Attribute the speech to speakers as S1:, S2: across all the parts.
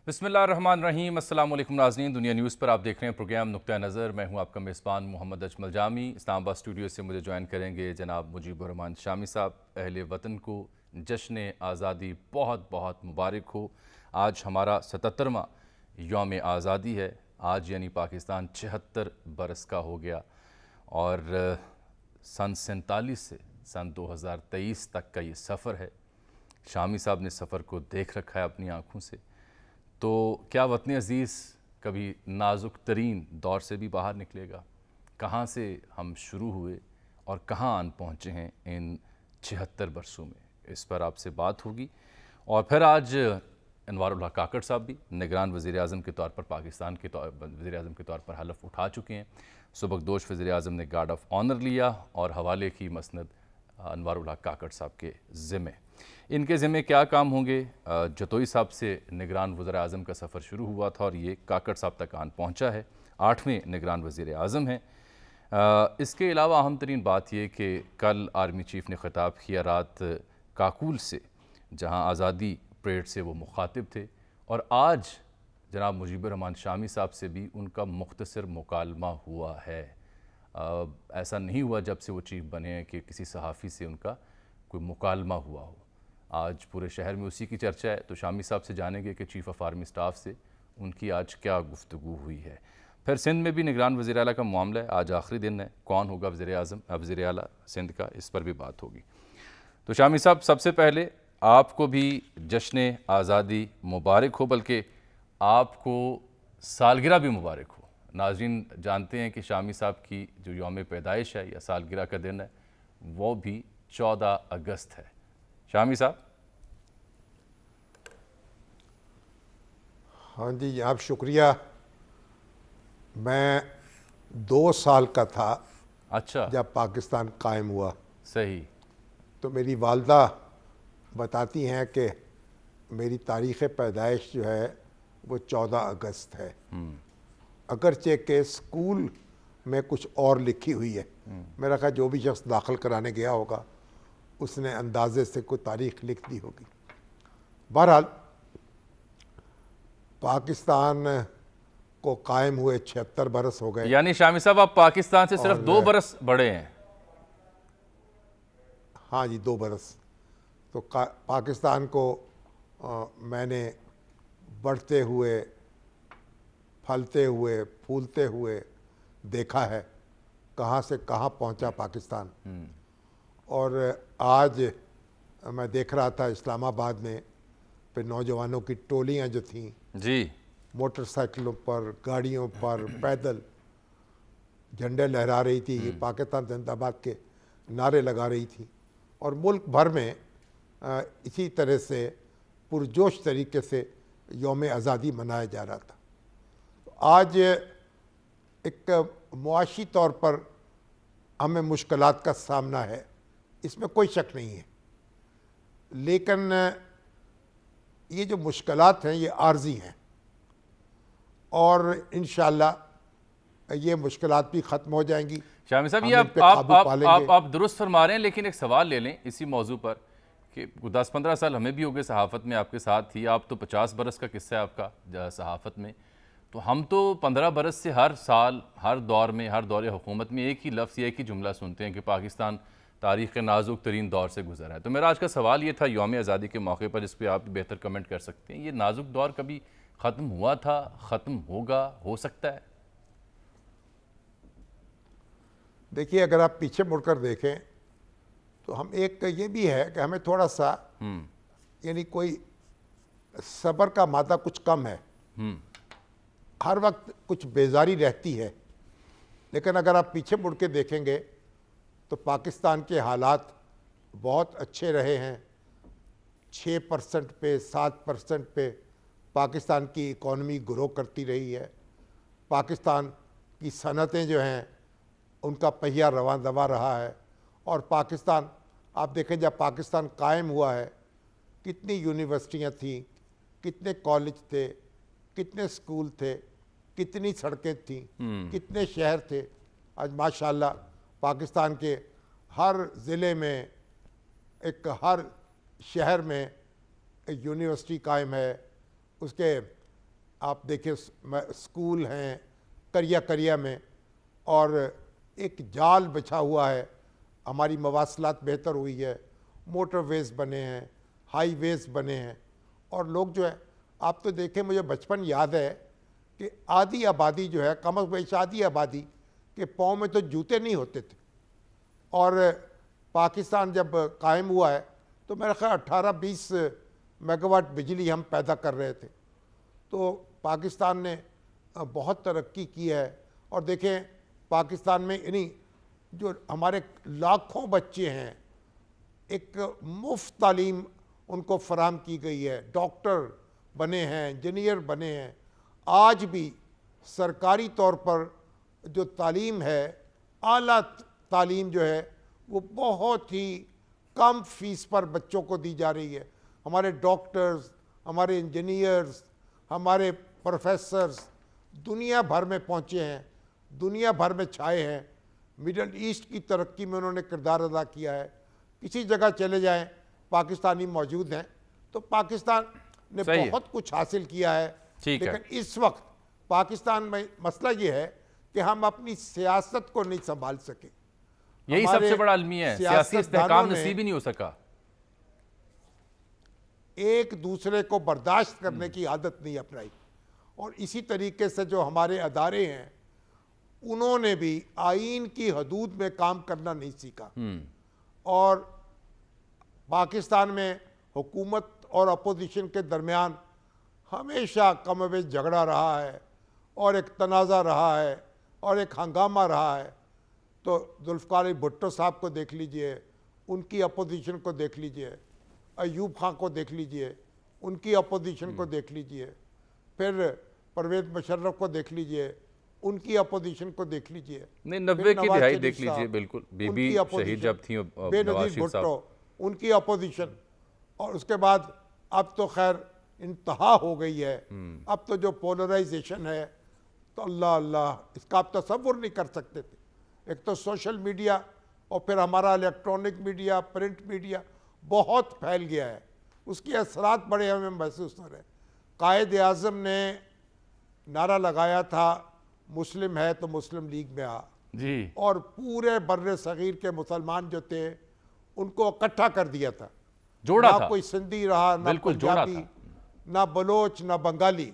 S1: بسم اللہ الرحمن الرحیم۔ السلام علیکم ناظرین، دنیا نیوز پر آپ دیکھ رہے ہیں پروگرام نقطہ نظر۔ میں ہوں آپ کا میزبان محمد اجمل جامی۔ اسلام آباد اسٹوڈیو سے مجھے جوائن کریں گے جناب مجیب الرحمان شامی صاحب۔ اہل وطن کو جشن آزادی بہت بہت مبارک ہو۔ آج ہمارا 77واں یوم آزادی ہے۔ آج یعنی پاکستان 76 برس کا ہو گیا، اور سن 47 سے سن 2023 تک کا یہ سفر ہے۔ شامی صاحب نے سفر کو دیکھ رکھا ہے اپنی آنکھوں سے۔ تو کیا وطن عزیز کبھی نازک ترین دور سے بھی باہر نکلے گا؟ کہاں سے ہم شروع ہوئے اور کہاں آن پہنچے ہیں ان 76 برسوں میں، اس پر آپ سے بات ہوگی۔ اور پھر آج انوار اللہ کاکڑ صاحب بھی نگران وزیر اعظم کے طور پر پاکستان کے وزیر اعظم کے طور پر حلف اٹھا چکے ہیں۔ سبکدوش وزیر اعظم نے گارڈ آف آنر لیا اور حوالے کی مسند انوار اللہ کاکڑ صاحب کے ذمے۔ ان کے ذمے کیا کام ہوں گے؟ جتوئی صاحب سے نگران وزیر اعظم کا سفر شروع ہوا تھا اور یہ کاکڑ صاحب تک آن پہنچا ہے، 8ویں نگران وزیر اعظم ہیں۔ اس کے علاوہ اہم ترین بات یہ کہ کل آرمی چیف نے خطاب کیا رات کاکول سے، جہاں آزادی پریڈ سے وہ مخاطب تھے، اور آج جناب مجیب الرحمان شامی صاحب سے بھی ان کا مختصر مکالمہ ہوا ہے۔ ایسا نہیں ہوا جب سے وہ چیف بنے ہیں کہ کسی صحافی سے ان کا کوئی مکالمہ ہوا ہو۔ آج پورے شہر میں اسی کی چرچا ہے، تو شامی صاحب سے جانیں گے کہ چیف آف آرمی سٹاف سے ان کی آج کیا گفتگو ہوئی ہے۔ پھر سندھ میں بھی نگران وزیر اعلیٰ کا معاملہ ہے، آج آخری دن ہے، کون ہوگا وزیر اعلیٰ سندھ کا، اس پر بھی بات ہوگی۔ تو شامی صاحب، سب سے پہلے آپ کو بھی جشن آزادی مبارک ہو، بلکہ آپ کو سالگرہ بھی مبارک ہو۔ ناظرین جانتے ہیں کہ شامی صاحب کی جو یوم پیدائش ہے یا سالگرہ کا دن ہے وہ بھی 14 اگست ہے۔ شامی صاحب۔
S2: ہاں جی، آپ شکریہ۔ میں 2 سال کا تھا
S1: اچھا،
S2: جب پاکستان قائم ہوا،
S1: صحیح۔
S2: تو میری والدہ بتاتی ہیں کہ میری تاریخ پیدائش جو ہے وہ 14 اگست ہے، اگرچہ کہ اسکول میں کچھ اور لکھی ہوئی ہے۔ میرا خیال جو بھی شخص داخل کرانے گیا ہوگا اس نے اندازے سے کوئی تاریخ لکھ دی ہوگی۔ بہرحال پاکستان کو قائم ہوئے 76 برس ہو گئے۔
S1: یعنی شامی صاحب آپ پاکستان سے صرف 2 برس بڑے ہیں؟
S2: ہاں جی، 2 برس۔ تو پاکستان کو میں نے بڑھتے ہوئے، پھلتے ہوئے، پھولتے ہوئے دیکھا ہے، کہاں سے کہاں پہنچا پاکستان۔ اور آج میں دیکھ رہا تھا اسلام آباد میں پہ نوجوانوں کی ٹولیاں جو تھیں،
S1: جی،
S2: موٹر سائیکلوں پر، گاڑیوں پر، پیدل جھنڈے لہرا رہی تھی، پاکستان زندہ باد کے نعرے لگا رہی تھی، اور ملک بھر میں اسی طرح سے پرجوش طریقے سے یوم آزادی منایا جا رہا تھا۔ آج ایک معاشی طور پر ہمیں مشکلات کا سامنا ہے، اس میں کوئی شک نہیں ہے، لیکن یہ جو مشکلات ہیں یہ عارضی ہیں، اور انشاءاللہ یہ مشکلات بھی ختم ہو جائیں گی۔
S1: شامی صاحب،
S2: ہم
S1: یہ
S2: ان پہ قابو پا لیں گے۔
S1: آپ درست فرما رہے ہیں، لیکن ایک سوال لے لیں اسی موضوع پر کہ 10-15 سال ہمیں بھی ہو گئے صحافت میں، آپ کے ساتھ تھی، آپ تو 50 برس کا قصہ ہے آپ کا صحافت میں، تو ہم تو 15 برس سے ہر سال، ہر دور میں، ہر دور حکومت میں ایک ہی لفظ، ایک ہی جملہ سنتے ہیں کہ پاکستان تاریخ نازک ترین دور سے گزرا ہے۔ تو میرا آج کا سوال یہ تھا یوم آزادی کے موقع پر، جس پہ آپ بہتر کمنٹ کر سکتے ہیں، یہ نازک دور کبھی ختم ہوا تھا، ختم ہوگا، ہو سکتا ہے؟
S2: دیکھیے، اگر آپ پیچھے مڑ کر دیکھیں تو ہم ایک یہ بھی ہے کہ ہمیں تھوڑا سا یعنی کوئی صبر کا مادہ کچھ کم ہے، ہر وقت کچھ بیزاری رہتی ہے، لیکن اگر آپ پیچھے مڑ کے دیکھیں گے تو پاکستان کے حالات بہت اچھے رہے ہیں۔ 6% پہ، 7% پہ پاکستان کی اکانومی گرو کرتی رہی ہے، پاکستان کی صنعتیں جو ہیں ان کا پہیہ رواں دوا رہا ہے، اور پاکستان، آپ دیکھیں جب پاکستان قائم ہوا ہے کتنی یونیورسٹیاں تھیں، کتنے کالج تھے، کتنے سکول تھے، کتنی سڑکیں تھیں، کتنے شہر تھے۔ آج ماشاءاللہ پاکستان کے ہر ضلع میں، ہر شہر میں ایک یونیورسٹی قائم ہے، اس کے آپ دیکھیں اسکول ہیں کریا میں، اور ایک جال بچھا ہوا ہے، ہماری مواصلات بہتر ہوئی ہے، موٹر ویز بنے ہیں، ہائی ویز بنے ہیں، اور لوگ جو ہے آپ تو دیکھیں، مجھے بچپن یاد ہے کہ آدھی آبادی جو ہے، کم از بیش آدھی آبادی کے پاؤں میں تو جوتے نہیں ہوتے تھے، اور پاکستان جب قائم ہوا ہے تو میرا خیال 18-20 میگا واٹ بجلی ہم پیدا کر رہے تھے. تو پاکستان نے بہت ترقی کی ہے. اور دیکھیں پاکستان میں یعنی جو ہمارے لاکھوں بچے ہیں، ایک مفت تعلیم ان کو فراہم کی گئی ہے، ڈاکٹر بنے ہیں، انجینئر بنے ہیں. آج بھی سرکاری طور پر جو تعلیم ہے، اعلیٰ تعلیم جو ہے وہ بہت ہی کم فیس پر بچوں کو دی جا رہی ہے. ہمارے ڈاکٹرز، ہمارے انجینئرز، ہمارے پروفیسرز دنیا بھر میں پہنچے ہیں، دنیا بھر میں چھائے ہیں. مڈل ایسٹ کی ترقی میں انہوں نے کردار ادا کیا ہے. کسی جگہ چلے جائیں پاکستانی موجود ہیں. تو پاکستان نے بہت کچھ حاصل کیا ہے. لیکن اس وقت پاکستان میں مسئلہ یہ ہے کہ ہم اپنی سیاست کو نہیں سنبھال سکے.
S1: یہی سب سے بڑا المیہ ہے، سیاسی استحکام نصیب ہی نہیں ہو سکا.
S2: ایک دوسرے کو برداشت کرنے کی عادت نہیں اپنائی. اور اسی طریقے سے جو ہمارے ادارے ہیں انہوں نے بھی آئین کی حدود میں کام کرنا نہیں سیکھا. اور پاکستان میں حکومت اور اپوزیشن کے درمیان ہمیشہ کم و بیش جھگڑا رہا ہے، اور ایک تنازع رہا ہے، اور ایک ہنگامہ رہا ہے. تو ذوالفقار علی بھٹو صاحب کو دیکھ لیجئے، ان کی اپوزیشن کو دیکھ لیجئے، ایوب خان کو دیکھ لیجئے، ان کی اپوزیشن کو دیکھ لیجئے، پھر پرویز مشرف کو دیکھ لیجئے، ان کی اپوزیشن کو دیکھ لیجئے.
S1: نہیں 90 کی دہائی دیکھ لیجئے، بالکل بی بی شہید جب تھیں نواز شریف صاحب،
S2: ان کی اپوزیشن. اور اس کے بعد اب تو خیر انتہا ہو گئی ہے. اب تو جو پولرائزیشن ہے تو اللہ اس کا آپ تصور نہیں کر سکتے تھے. ایک تو سوشل میڈیا، اور پھر ہمارا الیکٹرانک میڈیا، پرنٹ میڈیا بہت پھیل گیا ہے. اس کے اثرات بڑے ہمیں محسوس ہو رہے ہیں. قائد اعظم نے نعرہ لگایا تھا مسلم ہے تو مسلم لیگ میں آ،
S1: جی،
S2: اور پورے بر صغیر کے مسلمان جو تھے ان کو اکٹھا کر دیا تھا.
S1: جوڑا تھا،
S2: نہ کوئی سندھی رہا، نہ
S1: بالکل جوڑا
S2: پنجابی،
S1: تھا،
S2: نہ بلوچ، نہ بنگالی،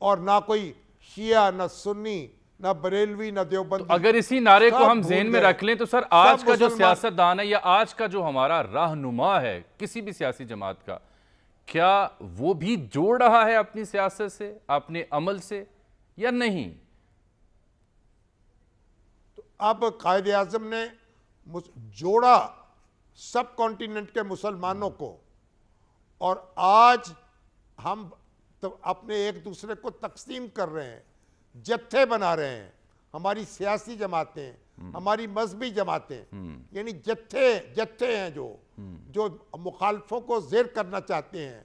S2: اور نہ کوئی شیعہ، نہ سنی، نہ بریلوی، نہ دیوبندی.
S1: اگر اسی نعرے کو ہم ذہن میں رکھ لیں تو سر آج کا جو سیاستدان ہے یا آج کا جو ہمارا رہنما ہے کسی بھی سیاسی جماعت کا، کیا وہ بھی جوڑ رہا ہے اپنی سیاست سے، اپنے عمل سے، یا نہیں؟
S2: تو اب قائد اعظم نے جوڑا سب کانٹیننٹ کے مسلمانوں کو، اور آج ہم تو اپنے ایک دوسرے کو تقسیم کر رہے ہیں، جتھے بنا رہے ہیں. ہماری سیاسی جماعتیں، ہماری مذہبی جماعتیں، یعنی جتھے ہیں جو مخالفوں کو زیر کرنا چاہتے ہیں.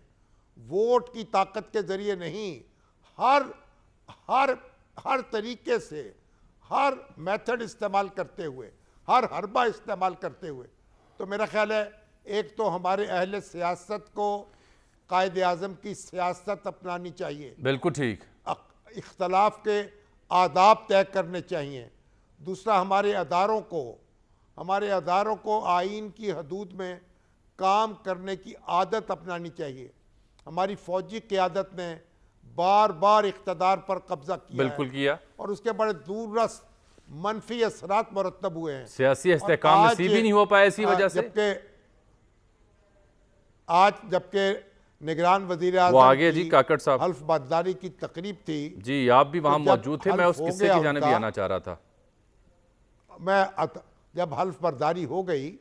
S2: ووٹ کی طاقت کے ذریعے نہیں، ہر طریقے سے، ہر میتھڈ استعمال کرتے ہوئے، ہر حربہ استعمال کرتے ہوئے. تو میرا خیال ہے ایک تو ہمارے اہل سیاست کو قائد اعظم کی سیاست اپنانی چاہیے.
S1: بالکل ٹھیک.
S2: اختلاف کے آداب طے کرنے چاہیے. دوسرا ہمارے اداروں کو آئین کی حدود میں کام کرنے کی عادت اپنانی چاہیے. ہماری فوجی قیادت نے بار بار اقتدار پر قبضہ کیا،
S1: بالکل کیا،
S2: اور اس کے بڑے دور رس منفی اثرات مرتب ہوئے ہیں.
S1: سیاسی استحکام نصیب ہی نہیں ہو پایا اسی وجہ سے.
S2: جبکہ نگران وزیر
S1: اعظم جی کاکڑ صاحب
S2: حلف برداری کی تقریب تھی.
S1: جی آپ بھی وہاں موجود تھے، میں اس قصے کی جانب بھی آنا چاہ رہا تھا.
S2: جب حلف برداری ہو گئی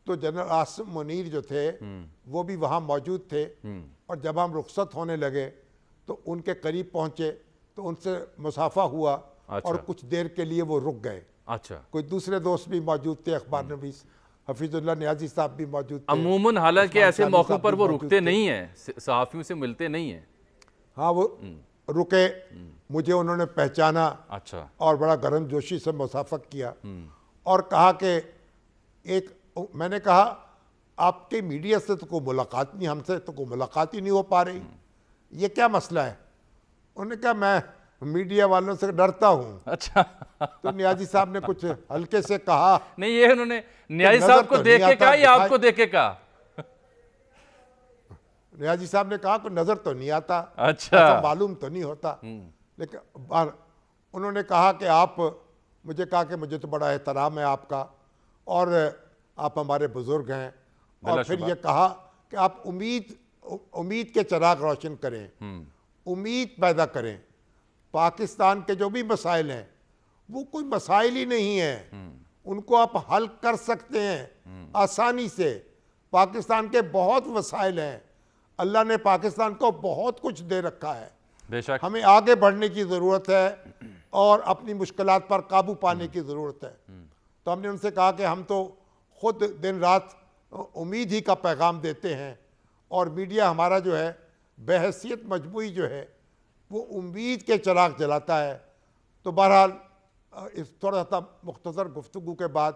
S2: تو جنرل عاصم منیر جو تھے وہ بھی وہاں موجود تھے. اور جب ہم رخصت ہونے لگے تو ان کے قریب پہنچے تو ان سے مصافحہ ہوا، اور کچھ دیر کے لیے وہ رک گئے.
S1: اچھا،
S2: کوئی دوسرے دوست بھی موجود تھے، اخبار نویس حفیظ اللہ نیازی صاحب بھی موجود تھے.
S1: عموماً حالانکہ ایسے موقع پر وہ رکتے نہیں ہیں، صحافیوں سے ملتے نہیں ہیں.
S2: ہاں وہ رکے، مجھے انہوں نے پہچانا،
S1: اچھا،
S2: اور بڑا گرم جوشی سے مصافحت کیا، اور کہا کہ میں نے کہا آپ کے میڈیا سے تو کوئی ملاقات نہیں، ہم سے تو کوئی ملاقات ہی نہیں ہو پا رہی، یہ کیا مسئلہ ہے؟ انہوں نے کہا میں میڈیا والوں سے ڈرتا ہوں.
S1: اچھا
S2: تو نیازی صاحب نے کچھ ہلکے سے کہا.
S1: نہیں یہ انہوں نے نیازی صاحب کو دیکھ کے کہا یا آپ کو دیکھ کے کہا؟
S2: نیازی صاحب نے کہا کہ نظر تو نہیں آتا,
S1: اچھا
S2: معلوم تو نہیں ہوتا, لیکن انہوں نے کہا کہ آپ, مجھے کہا کہ مجھے تو بڑا احترام ہے آپ کا اور آپ ہمارے بزرگ ہیں, اور پھر یہ کہا کہ آپ امید کے چراغ روشن کریں, امید پیدا کریں. پاکستان کے جو بھی مسائل ہیں وہ کوئی مسائل ہی نہیں ہیں, ان کو آپ حل کر سکتے ہیں آسانی سے. پاکستان کے بہت مسائل ہیں, اللہ نے پاکستان کو بہت کچھ دے رکھا ہے,
S1: بے شک
S2: ہمیں آگے بڑھنے کی ضرورت ہے اور اپنی مشکلات پر قابو پانے کی ضرورت ہے. تو ہم نے ان سے کہا کہ ہم تو خود دن رات امید ہی کا پیغام دیتے ہیں, اور میڈیا ہمارا جو ہے بحیثیت مجموعی جو ہے وہ امید کے چراغ جلاتا ہے. تو بہرحال اس تھوڑا سا مختصر گفتگو کے بعد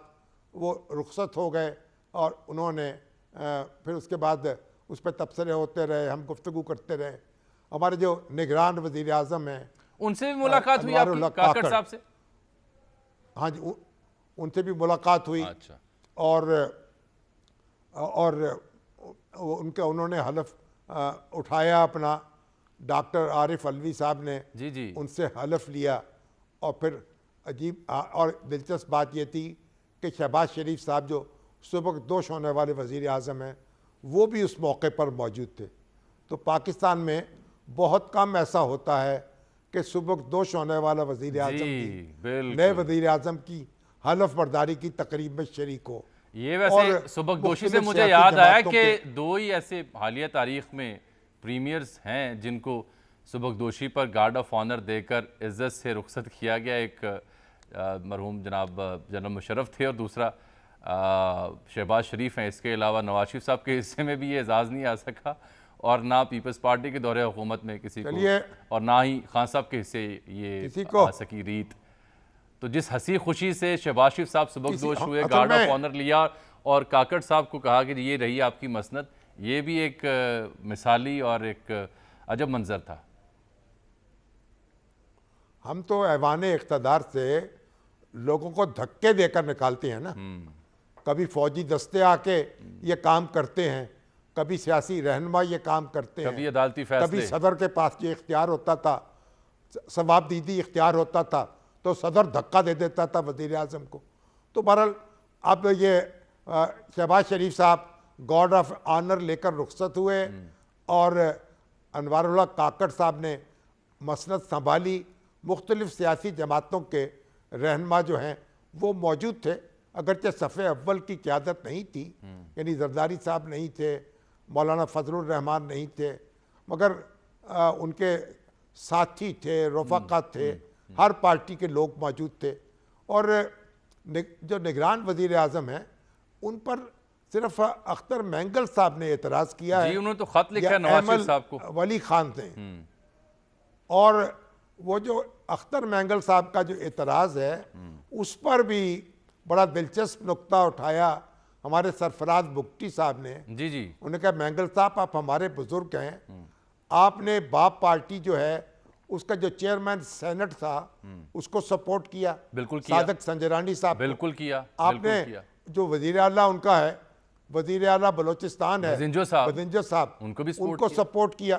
S2: وہ رخصت ہو گئے, اور انہوں نے پھر اس کے بعد اس پہ تبصرے ہوتے رہے, ہم گفتگو کرتے رہے. ہمارے جو نگران وزیر اعظم ہیں
S1: ان سے بھی ملاقات ہوئی آپ کی, کاکڑ صاحب سے؟
S2: ہاں جی, ان سے بھی ملاقات ہوئی.
S1: اچھا.
S2: اور انہوں نے حلف اٹھایا اپنا, ڈاکٹر عارف علوی صاحب نے
S1: جی
S2: ان سے حلف لیا. اور پھر عجیب اور دلچسپ بات یہ تھی کہ شہباز شریف صاحب جو سبکدوش ہونے والے وزیر اعظم ہیں وہ بھی اس موقع پر موجود تھے. تو پاکستان میں بہت کم ایسا ہوتا ہے کہ سبکدوش ہونے والا وزیر اعظم کی نئے وزیر اعظم کی حلف برداری کی تقریب میں شریک ہو.
S1: یہ ویسے سبکدوشی سے مجھے یاد آیا کہ دو ہی ایسے حالیہ تاریخ میں پریمیئرز ہیں جن کو سبکدوشی پر گارڈ آف آنر دے کر عزت سے رخصت کیا گیا. ایک مرحوم جناب جنرل مشرف تھے اور دوسرا شہباز شریف ہیں. اس کے علاوہ نواز شریف صاحب کے حصے میں بھی یہ اعزاز نہیں آ سکا, اور نہ پیپلز پارٹی کے دور حکومت میں کسی کو, اور نہ ہی خان صاحب کے حصے یہ آ سکی ریت. تو جس ہنسی خوشی سے شہباز شریف صاحب سبکدوش ہوئے, گارڈ آف آنر لیا اور کاکڑ صاحب کو کہا کہ یہ رہی آپ کی مسند, یہ بھی ایک مثالی اور ایک عجب منظر تھا.
S2: ہم تو ایوان اقتدار سے لوگوں کو دھکے دے کر نکالتے ہیں نا. کبھی فوجی دستے آ کے یہ کام کرتے ہیں, کبھی سیاسی رہنما یہ کام کرتے ہیں,
S1: کبھی عدالتی فیصلے,
S2: کبھی صدر کے پاس یہ اختیار ہوتا تھا, ثواب دیدی اختیار ہوتا تھا تو صدر دھکا دے دیتا تھا وزیر اعظم کو. تو بہرحال اب یہ شہباز شریف صاحب گارڈ آف آنر لے کر رخصت ہوئے, اور انوار اللہ کاکڑ صاحب نے مسند سنبھالی. مختلف سیاسی جماعتوں کے رہنما جو ہیں وہ موجود تھے, اگرچہ صفِ اول کی قیادت نہیں تھی, یعنی زرداری صاحب نہیں تھے, مولانا فضل الرحمان نہیں تھے, مگر ان کے ساتھی تھے, رفقا تھے, ہر پارٹی کے لوگ موجود تھے. اور جو نگران وزیر اعظم ہیں ان پر صرف اختر مینگل صاحب نے اعتراض کیا ہے.
S1: جی انہوں نے تو خط لکھا ہے نواز شریف صاحب کو,
S2: ولی خان نے. اور وہ جو اختر مینگل صاحب کا جو اعتراض ہے اس پر بھی بڑا دلچسپ نقطہ اٹھایا ہمارے سرفراز بگٹی صاحب نے.
S1: جی
S2: انہوں نے کہا مینگل صاحب آپ ہمارے بزرگ ہیں, آپ نے باپ پارٹی جو ہے اس کا جو چیئرمین سینٹ تھا اس کو سپورٹ کیا,
S1: بالکل کیا,
S2: صادق سنجرانی صاحب
S1: بالکل کیا.
S2: آپ نے جو وزیر اعلیٰ ان کا ہے, وزیر اعلیٰ بلوچستان ہے
S1: بزنجو
S2: صاحب,
S1: ان کو بھی
S2: سپورٹ کیا.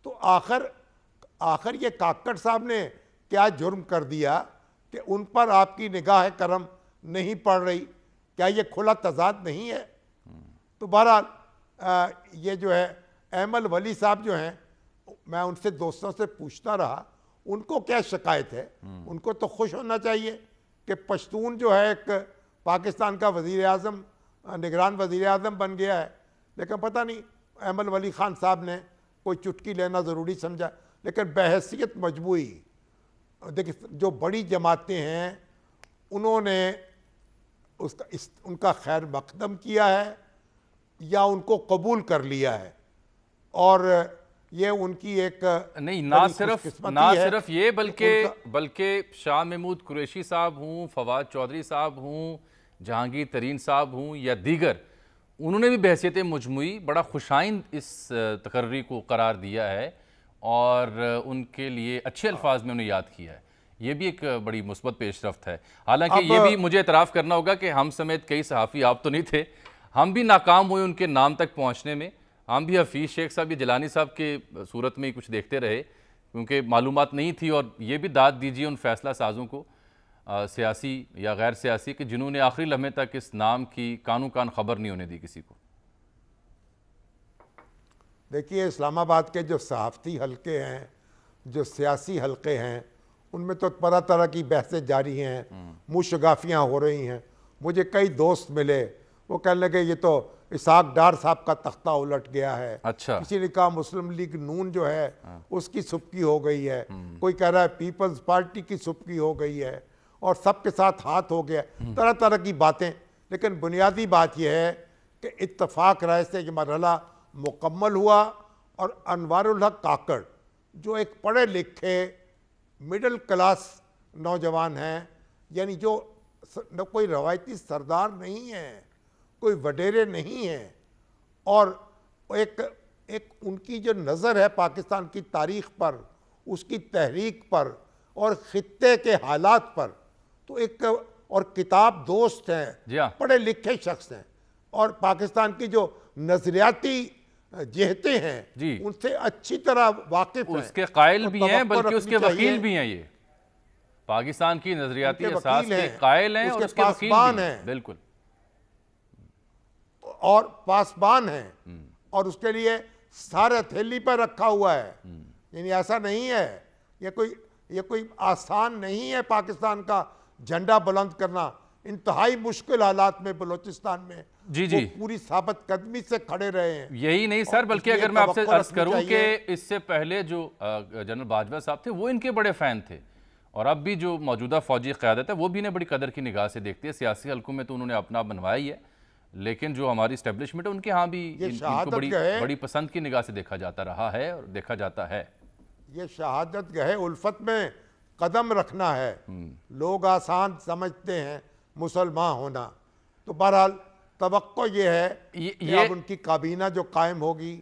S2: تو آخر یہ کاکڑ صاحب نے کیا جرم کر دیا کہ ان پر آپ کی نگاہ کرم نہیں پڑ رہی؟ کیا یہ کھلا تضاد نہیں ہے؟ تو بہرحال یہ جو ہے ایمل ولی صاحب جو ہیں, میں ان سے دوستوں سے پوچھتا رہا ان کو کیا شکایت ہے. ان کو تو خوش ہونا چاہیے کہ پشتون جو ہے ایک پاکستان کا وزیر اعظم, نگران وزیر اعظم بن گیا ہے. لیکن پتہ نہیں ایمل ولی خان صاحب نے کوئی چٹکی لینا ضروری سمجھا. لیکن بحیثیت مجموعی دیکھیں جو بڑی جماعتیں ہیں انہوں نے ان کا خیر مقدم کیا ہے یا ان کو قبول کر لیا ہے, اور یہ ان کی ایک
S1: نہیں, نہ صرف یہ بلکہ شاہ محمود قریشی صاحب ہوں, فواد چودھری صاحب ہوں, جہانگیر ترین صاحب ہوں یا دیگر, انہوں نے بھی بحیثیت مجموعی بڑا خوشائند اس تقرری کو قرار دیا ہے. اور ان کے لیے اچھے الفاظ میں انہیں یاد کیا ہے. یہ بھی ایک بڑی مثبت پیش رفت ہے. حالانکہ یہ بھی مجھے اعتراف کرنا ہوگا کہ ہم سمیت کئی صحافی، آپ تو نہیں تھے، ہم بھی ناکام ہوئے ان کے نام تک پہنچنے میں. ہم بھی حفیظ شیخ صاحب یا جیلانی صاحب کے صورت میں ہی کچھ دیکھتے رہے کیونکہ معلومات نہیں تھی. اور یہ بھی داد دیجیے ان فیصلہ سازوں کو، سیاسی یا غیر سیاسی، کہ جنہوں نے آخری لمحے تک اس نام کی کانوں کان خبر نہیں ہونے دی کسی کو.
S2: دیکھیے اسلام آباد کے جو صحافتی حلقے ہیں، جو سیاسی حلقے ہیں، ان میں تو طرح طرح کی بحثیں جاری ہیں، منہ شگافیاں ہو رہی ہیں. مجھے کئی دوست ملے، وہ کہنے لگے یہ تو اسحاق ڈار صاحب کا تختہ الٹ گیا ہے.
S1: اچھا.
S2: کسی نے کہا مسلم لیگ نون جو ہے اس کی سبکی ہو گئی ہے. کوئی کہہ رہا ہے پیپلز پارٹی کی سبکی ہو گئی ہے اور سب کے ساتھ ہاتھ ہو گیا. طرح طرح کی باتیں. لیکن بنیادی بات یہ ہے کہ اتفاق رائے سے یہ مرحلہ مکمل ہوا اور انوار الحق کاکڑ جو ایک پڑھے لکھے مڈل کلاس نوجوان ہیں، یعنی جو کوئی روایتی سردار نہیں ہے، کوئی وڈیرے نہیں ہیں، اور ایک ان کی جو نظر ہے پاکستان کی تاریخ پر، اس کی تحریک پر اور خطے کے حالات پر، تو ایک اور کتاب دوست ہیں، پڑھے لکھے شخص ہیں، اور پاکستان کی جو نظریاتی جہتیں ہیں ان سے اچھی طرح واقف ہیں.
S1: اس کے قائل بھی ہیں بلکہ اس کے وکیل بھی ہیں. یہ پاکستان کی نظریاتی اساس کے قائل ہیں اور اس کے وکیل بھی ہیں. بالکل.
S2: اور پاسبان ہیں اور اس کے لیے سارے تھیلی پر رکھا ہوا ہے. یعنی ایسا نہیں ہے، یہ کوئی آسان نہیں ہے پاکستان کا جھنڈا بلند کرنا. انتہائی مشکل حالات میں بلوچستان میں وہ پوری ثابت قدمی سے کھڑے رہے ہیں.
S1: یہی نہیں سر، بلکہ اگر میں آپ سے عرض کروں کہ اس سے پہلے جو جنرل باجوہ صاحب تھے وہ ان کے بڑے فین تھے، اور اب بھی جو موجودہ فوجی قیادت ہے وہ بھی انہیں بڑی قدر کی نگاہ سے دیکھتی ہے. سیاسی حلقوں میں تو انہوں نے اپنا بنوایا ہی ہے، لیکن جو ہماری اسٹیبلشمنٹ ہے ان کے ہاں بھی ان کو بڑی پسند کی نگاہ سے دیکھا جاتا رہا ہے اور دیکھا جاتا ہے.
S2: یہ شہادت گاہ الفت میں قدم رکھنا ہے. لوگ آسان سمجھتے ہیں مسلمان ہونا. تو بہرحال توقع یہ ہے کہ اب ان کی کابینہ جو قائم ہوگی.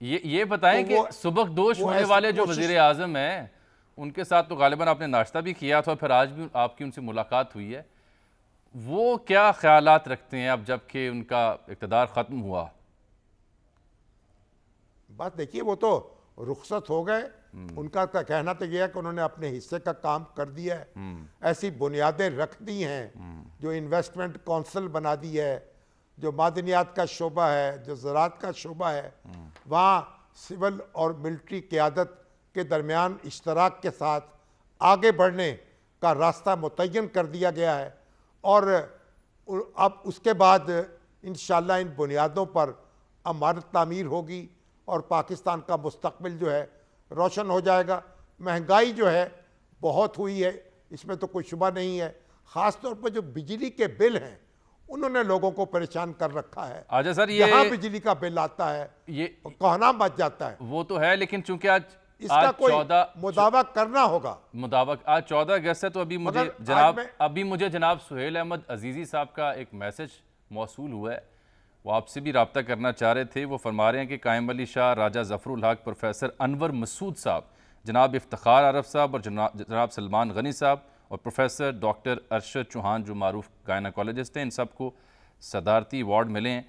S1: یہ بتائیں کہ سبکدوش ہونے والے جو وزیر اعظم ہیں ان کے ساتھ تو غالباً آپ نے ناشتہ بھی کیا تھا، پھر آج بھی آپ کی ان سے ملاقات ہوئی ہے، وہ کیا خیالات رکھتے ہیں اب جب کہ ان کا اقتدار ختم ہوا؟
S2: بات دیکھیے وہ تو رخصت ہو گئے. ان کا کہنا تو یہ ہے کہ انہوں نے اپنے حصے کا کام کر دیا ہے. ایسی بنیادیں رکھ دی ہیں، جو انویسٹمنٹ کونسل بنا دی ہے، جو معدنیات کا شعبہ ہے، جو زراعت کا شعبہ ہے، وہاں سول اور ملٹری قیادت کے درمیان اشتراک کے ساتھ آگے بڑھنے کا راستہ متعین کر دیا گیا ہے. اور اب اس کے بعد انشاءاللہ ان بنیادوں پر عمارت تعمیر ہوگی اور پاکستان کا مستقبل جو ہے روشن ہو جائے گا. مہنگائی جو ہے بہت ہوئی ہے، اس میں تو کوئی شبہ نہیں ہے. خاص طور پر جو بجلی کے بل ہیں انہوں نے لوگوں کو پریشان کر رکھا ہے.
S1: آجا سر،
S2: یہاں بجلی کا بل آتا ہے یہ کوہنا مچ جاتا ہے.
S1: وہ تو ہے، لیکن چونکہ آج
S2: اس کا کوئی مداوع کرنا ہوگا.
S1: آج 14 اگست ہے، تو ابھی مجھے جناب سہیل احمد عزیزی صاحب کا ایک میسج موصول ہوا ہے، وہ آپ سے بھی رابطہ کرنا چاہ رہے تھے. وہ فرما رہے ہیں کہ قائم علی شاہ، راجہ ظفر الحق، پروفیسر انور مسعود صاحب، جناب افتخار عارف صاحب اور جناب سلمان غنی صاحب اور پروفیسر ڈاکٹر ارشد چوہان جو معروف گائناکالوجسٹ ہیں، ان سب کو صدارتی ایوارڈ ملے ہیں.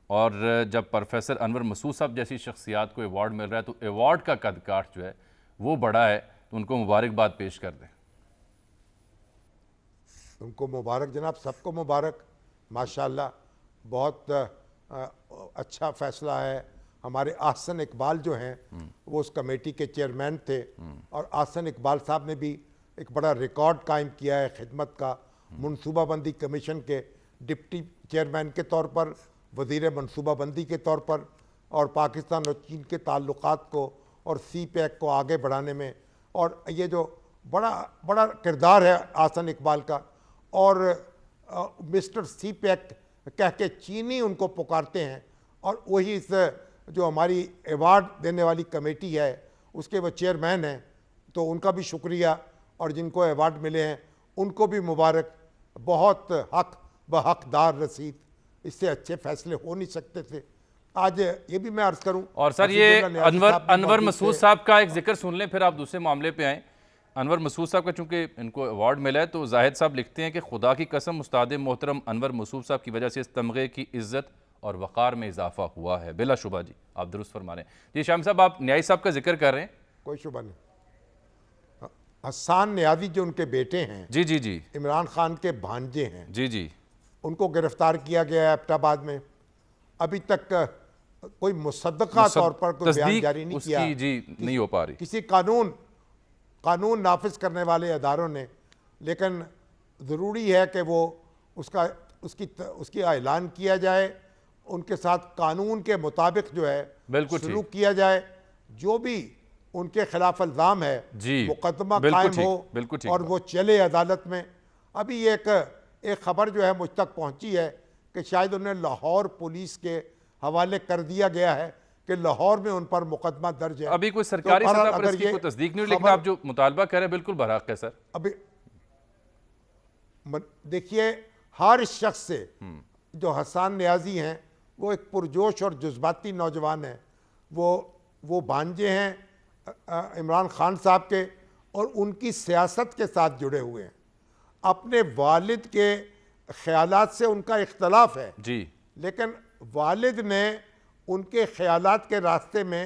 S1: اور جب پروفیسر انور مسعود صاحب جیسی شخصیات کو ایوارڈ مل رہا ہے تو ایوارڈ کا قد کاٹ جو ہے وہ بڑا ہے، تو ان کو مبارکباد پیش کر دیں.
S2: ان کو مبارک جناب، سب کو مبارک. ماشاءاللہ بہت اچھا فیصلہ ہے. ہمارے احسن اقبال جو ہیں وہ اس کمیٹی کے چیئرمین تھے، اور احسن اقبال صاحب نے بھی ایک بڑا ریکارڈ قائم کیا ہے خدمت کا. منصوبہ بندی کمیشن کے ڈپٹی چیئرمین کے طور پر، وزیر منصوبہ بندی کے طور پر، اور پاکستان اور چین کے تعلقات کو اور سی پیک کو آگے بڑھانے میں. اور یہ جو بڑا کردار ہے احسن اقبال کا. اور مسٹر سی پیک کہہ کے چینی ان کو پکارتے ہیں، اور وہی اس جو ہماری ایوارڈ دینے والی کمیٹی ہے اس کے وہ چیئرمین ہیں. تو ان کا بھی شکریہ، اور جن کو ایوارڈ ملے ہیں ان کو بھی مبارک. بہت حق بحق دار رسید. اس سے اچھے فیصلے ہو نہیں سکتے تھے. آج یہ بھی میں عرض کروں.
S1: اور سر یہ انور مسعود صاحب کا ایک ذکر سن لیں پھر آپ دوسرے معاملے پہ آئیں. انور مسعود صاحب کا چونکہ ان کو ایوارڈ ملا ہے تو زاہد صاحب لکھتے ہیں کہ خدا کی قسم استاد محترم انور مسعود صاحب کی وجہ سے اس تمغے کی عزت اور وقار میں اضافہ ہوا ہے. بلا شبہ جی آپ درست فرما رہے ہیں. جی شامی صاحب آپ نیازی صاحب کا ذکر کر رہے ہیں.
S2: کوئی شبہ نہیں. حسان نیازی جو ان کے بیٹے ہیں,
S1: جی جی جی,
S2: عمران خان کے بھانجے ہیں,
S1: جی جی,
S2: ان کو گرفتار کیا گیا ہے ایبٹ آباد میں. ابھی تک کوئی مصدقہ طور پر کوئی بیان جاری نہیں کیا.
S1: جی نہیں ہو پا رہی
S2: کسی قانون نافذ کرنے والے اداروں نے. لیکن ضروری ہے کہ وہ اس کی اعلان کیا جائے, ان کے ساتھ قانون کے مطابق جو ہے سلوک کیا جائے. جو بھی ان کے خلاف الزام ہے مقدمہ قائم ہو اور وہ چلے عدالت میں. ابھی ایک خبر جو ہے مجھ تک پہنچی ہے کہ شاید انہیں لاہور پولیس کے حوالے کر دیا گیا ہے کہ لاہور میں ان پر مقدمہ درج ہے.
S1: ابھی کوئی سرکاری سطح پر اس کی کوئی تصدیق نہیں ہوئی, لیکن آپ جو مطالبہ کر رہے ہیں بالکل برحق ہے سر.
S2: ابھی دیکھیے ہر شخص سے جو حسان نیازی ہیں وہ ایک پرجوش اور جذباتی نوجوان ہیں. وہ بھانجے ہیں عمران خان صاحب کے اور ان کی سیاست کے ساتھ جڑے ہوئے ہیں. اپنے والد کے خیالات سے ان کا اختلاف ہے
S1: جی,
S2: لیکن والد نے ان کے خیالات کے راستے میں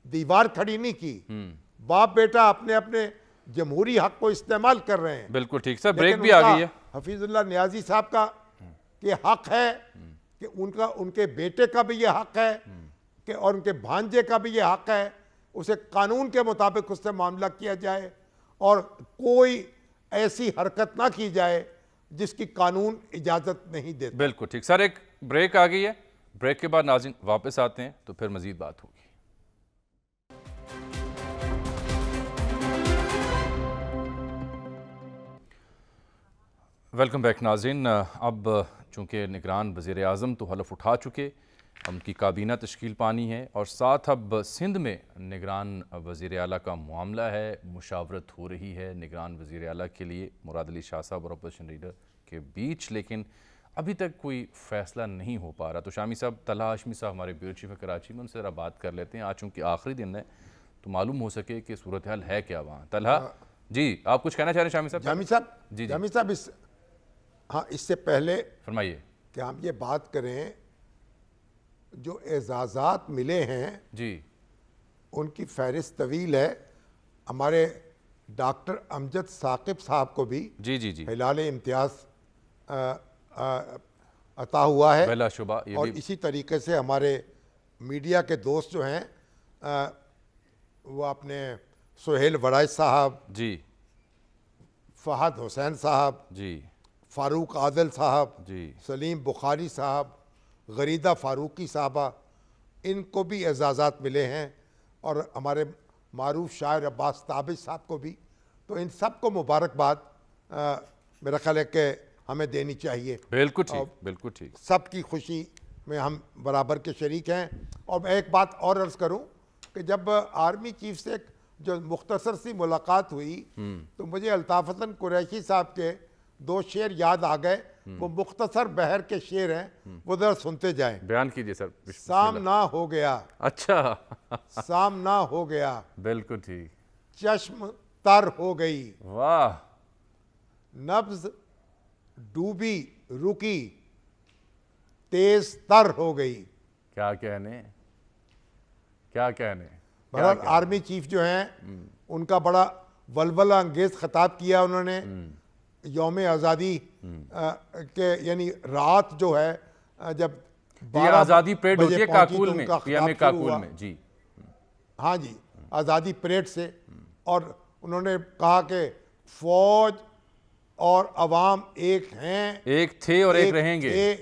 S2: دیوار کھڑی نہیں کی. باپ بیٹا اپنے جمہوری حق کو استعمال کر رہے ہیں.
S1: بالکل ٹھیک سر, بریک بھی آ گئی ہے.
S2: حفیظ اللہ نیازی صاحب کا یہ حق ہے کہ ان کے بیٹے کا بھی یہ حق ہے کہ اور ان کے بھانجے کا بھی یہ حق ہے اسے قانون کے مطابق اس سے معاملہ کیا جائے اور کوئی ایسی حرکت نہ کی جائے جس کی قانون اجازت نہیں دیتا.
S1: بالکل ٹھیک سر, ایک بریک آ گئی ہے. بریک کے بعد ناظرین واپس آتے ہیں تو پھر مزید بات ہوگی. ویلکم بیک ناظرین. اب چونکہ نگران وزیر اعظم تو حلف اٹھا چکے, ان کی کابینہ تشکیل پانی ہے اور ساتھ اب سندھ میں نگران وزیر اعلیٰ کا معاملہ ہے, مشاورت ہو رہی ہے نگران وزیر اعلیٰ کے لیے مراد علی شاہ صاحب اور اپوزیشن لیڈر کے بیچ, لیکن ابھی تک کوئی فیصلہ نہیں ہو پا رہا. تو شامی صاحب, طلحہ ہاشمی صاحب ہمارے بیورو چیف ہے کراچی میں, ان سے ذرا بات کر لیتے ہیں. آج چونکہ آخری دن ہے تو معلوم ہو سکے کہ صورتحال ہے کیا وہاں. طلحہ جی, آپ کچھ کہنا چاہ رہے ہیں شامی صاحب؟ جی
S2: جامی صاحب ہاں, اس سے پہلے
S1: فرمائیے
S2: کہ ہم یہ بات کریں جو اعزازات ملے ہیں
S1: جی,
S2: ان کی فہرست طویل ہے. ہمارے ڈاکٹر امجد ثاقب صاحب کو بھی
S1: جی جی جی
S2: ہلال امتیاز عطا ہوا ہے
S1: بلا شبہ.
S2: اور اسی طریقے سے ہمارے میڈیا کے دوست جو ہیں وہ اپنے سہیل وڑائچ صاحب,
S1: جی,
S2: فہد حسین صاحب,
S1: جی,
S2: فاروق عادل صاحب,
S1: جی,
S2: سلیم بخاری صاحب, غریدہ فاروقی صاحبہ, ان کو بھی اعزازات ملے ہیں اور ہمارے معروف شاعر عباس تابش صاحب کو بھی. تو ان سب کو مبارکباد میرا خیال ہے کہ ہمیں دینی چاہیے.
S1: بالکل ٹھیک, بالکل ٹھیک.
S2: سب کی خوشی میں ہم برابر کے شریک ہیں. اور میں ایک بات اور عرض کروں کہ جب آرمی چیف سے جو مختصر سی ملاقات ہوئی تو مجھے الطاف حسن قریشی صاحب کے 2 شعر یاد آ گئے. وہ مختصر بحر کے شعر ہیں, وہ ذرا سنتے جائیں.
S1: بیان کیجئے سر.
S2: سامنا ہو گیا,
S1: اچھا,
S2: سامنا ہو گیا,
S1: بالکل ٹھیک,
S2: چشم تر ہو گئی,
S1: واہ,
S2: نبض ڈوبی رکی, تیز تر ہو گئی.
S1: کیا کہنے, کیا کہنے.
S2: بہرحال آرمی چیف جو ہیں ان کا بڑا ولولہ انگیز خطاب کیا انہوں نے یوم آزادی کے, یعنی رات جو ہے جب
S1: یہ آزادی پریڈ ہوتی ہے کاکول میں, پی ایم اے کاکول میں. جی
S2: ہاں جی, آزادی پریڈ سے. اور انہوں نے کہا کہ فوج اور عوام ایک ہیں,
S1: ایک تھے اور ایک رہیں گے,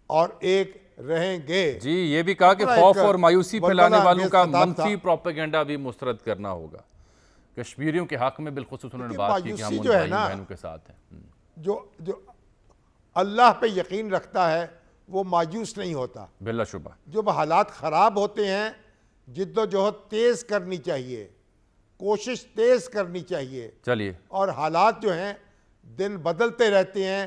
S2: اور ایک رہیں گے.
S1: جی, یہ بھی کہا کہ خوف اور مایوسی پھیلانے والوں کا منفی پروپیگنڈا بھی مسترد کرنا ہوگا. کشمیریوں کے حق میں بالخصوص انہوں نے بات کی کہ ہم ان بھائی بہنوں کے ساتھ ہیں.
S2: جو اللہ پہ یقین رکھتا ہے وہ مایوس نہیں ہوتا.
S1: بلا شبہ.
S2: جب حالات خراب ہوتے ہیں جد و جہد تیز کرنی چاہیے, کوشش تیز کرنی چاہیے.
S1: چلیے.
S2: اور حالات جو ہیں دن بدلتے رہتے ہیں,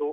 S3: 2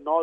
S3: 9